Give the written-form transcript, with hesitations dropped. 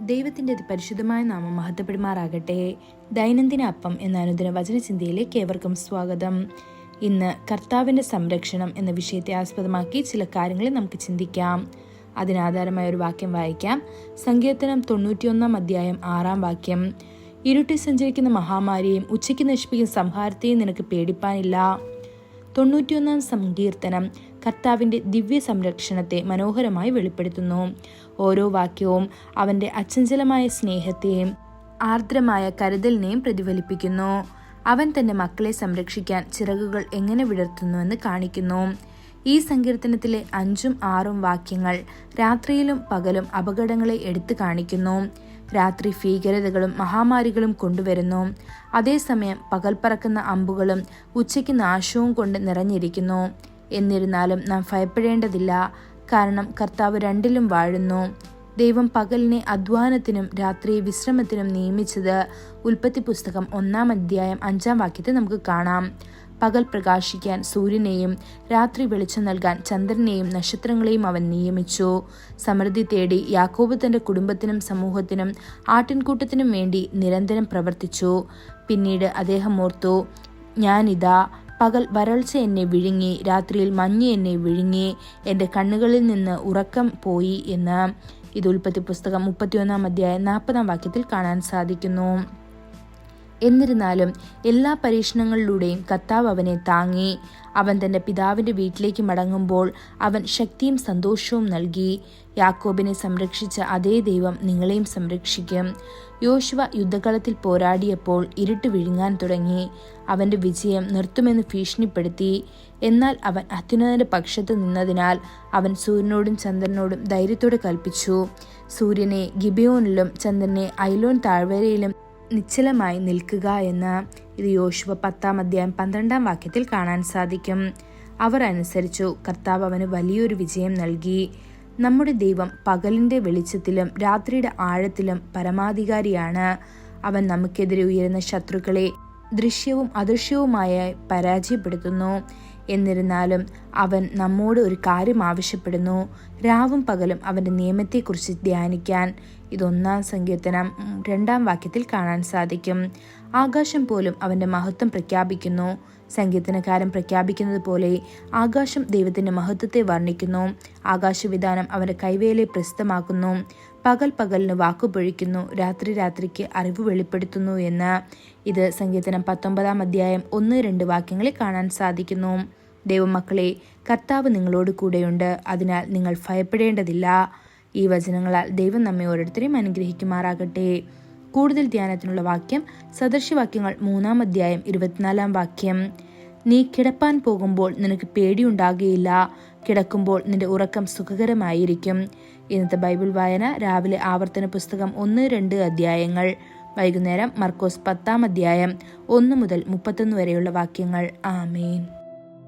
ദൈവത്തിൻ്റെ പരിശുദ്ധമായ നാമം മഹത്വപ്പെടുമാറാകട്ടെ. ദൈനംദിന അപ്പം എന്ന അനുദിന വചനചിന്തയിലേക്ക് ഏവർക്കും സ്വാഗതം. ഇന്ന് കർത്താവിൻ്റെ സംരക്ഷണം എന്ന വിഷയത്തെ ആസ്പദമാക്കി ചില കാര്യങ്ങളെ നമുക്ക് ചിന്തിക്കാം. അതിനാധാരമായ ഒരു വാക്യം വായിക്കാം. സങ്കീർത്തനം 91 അധ്യായം 6 വാക്യം. ഇരുട്ടിൽ സഞ്ചരിക്കുന്ന മഹാമാരിയും ഉച്ചയ്ക്ക് നശിപ്പിക്കുന്ന സംഹാരത്തെയും നിനക്ക് പേടിപ്പാനില്ല. 91 സങ്കീർത്തനം കർത്താവിൻ്റെ ദിവ്യ സംരക്ഷണത്തെ മനോഹരമായി വെളിപ്പെടുത്തുന്നു. ഓരോ വാക്യവും അവൻ്റെ അചഞ്ചലമായ സ്നേഹത്തെയും ആർദ്രമായ കരുതലിനെയും പ്രതിഫലിപ്പിക്കുന്നു. അവൻ തൻ്റെ മക്കളെ സംരക്ഷിക്കാൻ ചിറകുകൾ എങ്ങനെ വിടർത്തുന്നുവെന്ന് കാണിക്കുന്നു. ഈ സങ്കീർത്തനത്തിലെ 5ഉം 6ഉം വാക്യങ്ങൾ രാത്രിയിലും പകലും അപകടങ്ങളെ എടുത്തു കാണിക്കുന്നു. രാത്രി ഭീകരതകളും മഹാമാരികളും കൊണ്ടുവരുന്നു. അതേസമയം പകൽ പറക്കുന്ന അമ്പുകളും ഉച്ചയ്ക്ക് നാശവും കൊണ്ട് നിറഞ്ഞിരിക്കുന്നു. എന്നിരുന്നാലും നാം ഭയപ്പെടേണ്ടതില്ല. കാരണം കർത്താവ് രണ്ടിലും വാഴുന്നു. ദൈവം പകലിനെ അധ്വാനത്തിനും രാത്രിയെ വിശ്രമത്തിനും നിയമിച്ചത് ഉൽപ്പത്തി പുസ്തകം 1 അധ്യായം 5 വാക്യത്തിൽ നമുക്ക് കാണാം. പകൽ പ്രകാശിക്കാൻ സൂര്യനെയും രാത്രി വെളിച്ചം നൽകാൻ ചന്ദ്രനെയും നക്ഷത്രങ്ങളെയും അവൻ നിയമിച്ചു. സമൃദ്ധി തേടി യാക്കോബ് തന്റെ കുടുംബത്തിനും സമൂഹത്തിനും ആട്ടിൻകൂട്ടത്തിനും വേണ്ടി നിരന്തരം പ്രവർത്തിച്ചു. പിന്നീട് അദ്ദേഹം ഓർത്തു, ഞാനിതാ പകൽ വരൾച്ച എന്നെ വിഴുങ്ങി, രാത്രിയിൽ മഞ്ഞ് എന്നെ വിഴുങ്ങി, എൻ്റെ കണ്ണുകളിൽ നിന്ന് ഉറക്കം പോയി എന്ന്. ഇത് ഉൽപ്പത്തി പുസ്തകം 31 അധ്യായം 40 വാക്യത്തിൽ കാണാൻ സാധിക്കുന്നു. എന്നിരുന്നാലും എല്ലാ പരീക്ഷണങ്ങളിലൂടെയും കർത്താവ് അവനെ താങ്ങി. അവൻ തൻ്റെ പിതാവിൻ്റെ വീട്ടിലേക്ക് മടങ്ങുമ്പോൾ അവൻ ശക്തിയും സന്തോഷവും നൽകി. യാക്കോബിനെ സംരക്ഷിച്ച അതേ ദൈവം നിങ്ങളെയും സംരക്ഷിക്കും. യോശുവ യുദ്ധകളത്തിൽ പോരാടിയപ്പോൾ ഇരുട്ട് വിഴുങ്ങാൻ തുടങ്ങി. അവൻ്റെ വിജയം നിർത്തുമെന്ന് ഭീഷണിപ്പെടുത്തി. എന്നാൽ അവൻ അത്യുന്നതന്റെ പക്ഷത്ത് നിന്നതിനാൽ അവൻ സൂര്യനോടും ചന്ദ്രനോടും ധൈര്യത്തോടെ കൽപ്പിച്ചു, സൂര്യനെ ഗിബെയോനിലും ചന്ദ്രനെ അയ്ലോൻ താഴ്വരയിലും നിശ്ചലമായി നിൽക്കുക എന്ന്. ഇത് യോശുവ 10 അധ്യായം 12 വാക്യത്തിൽ കാണാൻ സാധിക്കും. അവർ അനുസരിച്ചു. കർത്താവ് അവന് വലിയൊരു വിജയം നൽകി. നമ്മുടെ ദൈവം പകലിൻ്റെ വെളിച്ചത്തിലും രാത്രിയുടെ ആഴത്തിലും പരമാധികാരിയാണ്. അവൻ നമുക്കെതിരെ ഉയരുന്ന ശത്രുക്കളെ ദൃശ്യവും അദൃശ്യവുമായ പരാജയപ്പെടുത്തുന്നു. എന്നിരുന്നാലും അവൻ നമ്മോട് ഒരു കാര്യം ആവശ്യപ്പെടുന്നു, രാവും പകലും അവൻ്റെ നിയമത്തെക്കുറിച്ച് ധ്യാനിക്കാൻ. ഇത് 1 സങ്കീർത്തനം 2 വാക്യത്തിൽ കാണാൻ സാധിക്കും. ആകാശം പോലും അവൻ്റെ മഹത്വം പ്രഖ്യാപിക്കുന്നു. സങ്കീർത്തനക്കാരൻ പ്രഖ്യാപിക്കുന്നത് പോലെ ആകാശം ദൈവത്തിൻ്റെ മഹത്വത്തെ വർണ്ണിക്കുന്നു. ആകാശവിധാനം അവൻ്റെ കൈവേലയെ പ്രസിദ്ധമാക്കുന്നു. പകൽ പകലിന് വാക്കുപൊഴിക്കുന്നു, രാത്രി രാത്രിക്ക് അറിവ് വെളിപ്പെടുത്തുന്നു എന്ന്. ഇത് സങ്കീർത്തനം 19 അധ്യായം 1-2 വാക്യങ്ങളിൽ കാണാൻ സാധിക്കുന്നു. ദൈവമക്കളെ, കർത്താവ് നിങ്ങളോട് കൂടെയുണ്ട്. അതിനാൽ നിങ്ങൾ ഭയപ്പെടേണ്ടതില്ല. ഈ വചനങ്ങളാൽ ദൈവം നമ്മെ ഓരോരുത്തരെയും അനുഗ്രഹിക്കുമാറാകട്ടെ. കൂടുതൽ ധ്യാനത്തിനുള്ള വാക്യം സദൃശവാക്യങ്ങൾ 3 അധ്യായം 24 വാക്യം. നീ കിടപ്പാൻ പോകുമ്പോൾ നിനക്ക് പേടിയുണ്ടാകുകയില്ല, കിടക്കുമ്പോൾ നിന്റെ ഉറക്കം സുഖകരമായിരിക്കും. ഇന്നത്തെ ബൈബിൾ വായന രാവിലെ ആവർത്തന പുസ്തകം 1-2 അധ്യായങ്ങൾ, വൈകുന്നേരം മർക്കോസ് 10 അധ്യായം 1 മുതൽ 31 വരെയുള്ള വാക്യങ്ങൾ. ആമേൻ.